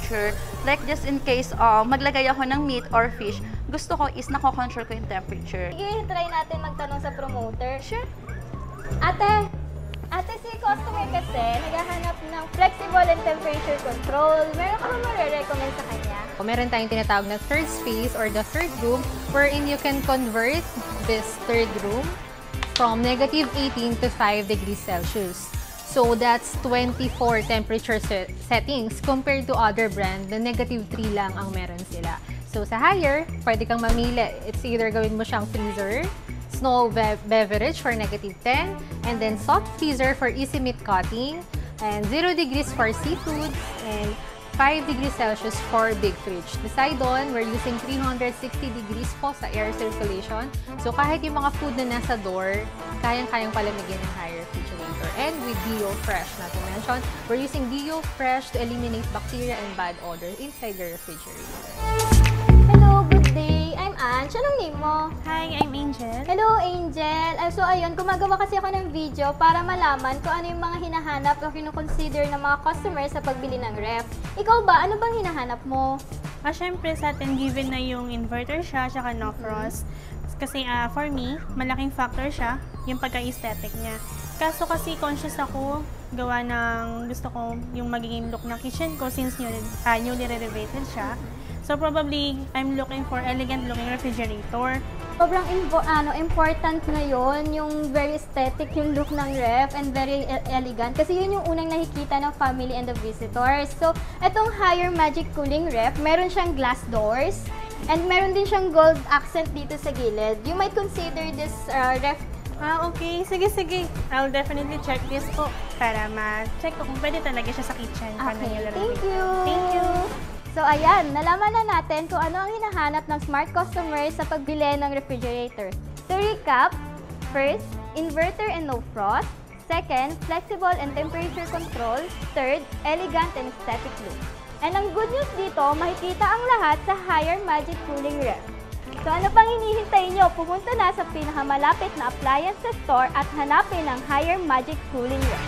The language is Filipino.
temperature. Like just in case maglagay ako ng meat or fish, gusto ko is nako-control ko yung temperature. Sige, try natin magtanong sa promoter. Sure. Ate, si customer kasi naghahanap ng flexible and temperature control. Meron ka ba marirecommend sa kanya? Meron tayong tinatawag na third space or the third room wherein you can convert this third room from -18 to 5 degrees Celsius. So that's 24 temperature settings compared to other brand na -3 lang ang meron sila. So sa higher, pwede kang mamili. It's either gawin mo siyang freezer, snow beverage for -10, and then soft freezer for easy meat cutting, and 0 degrees for seafood, and 5 degrees Celsius for big fridge. Decide on, we're using 360 degrees po sa air circulation. So kahit yung mga food na nasa door, kayang-kayang palamigin ng higher refrigerator. And with Dio Fresh, not to mention, we're using Dio Fresh to eliminate bacteria and bad odor inside the refrigerator. Hello, good day. I'm Ange. Anong name mo? Hi, I'm Angel. Hello, Angel. So, ayun, gumagawa kasi ako ng video para malaman kung ano yung mga hinahanap o kinukonsider ng mga customers sa pagbili ng ref. Ikaw ba, ano bang hinahanap mo? Syempre sa atin, given na yung inverter siya, tsaka no frost. Kasi for me, malaking factor siya, yung pagka-aesthetic niya. Kaso kasi conscious ako, gawa ng gusto ko yung magiging look ng kitchen ko since newly renovated siya. So probably, I'm looking for elegant looking refrigerator. Sobrang important ngayon yung very aesthetic yung look ng ref and very elegant kasi yun yung unang nakikita ng family and the visitors. So, itong Haier Magic Cooling Ref, meron siyang glass doors and meron din siyang gold accent dito sa gilid. You might consider this ref. Okay. Sige. I'll definitely check this po para ma-check ko kung pwede talaga siya sa kitchen. Okay, thank you! Thank you! So ayan, nalaman na natin kung ano ang hinahanap ng smart customers sa pagbili ng refrigerator. To recap, first, inverter and no frost. Second, flexible and temperature control. Third, elegant and aesthetic look. And ang good news dito, makikita ang lahat sa Haier Magic Cooling Ref. So ano pang hinihintay nyo? Pumunta na sa pinakamalapit na appliance store at hanapin ang Haier Magic Cooling Ref.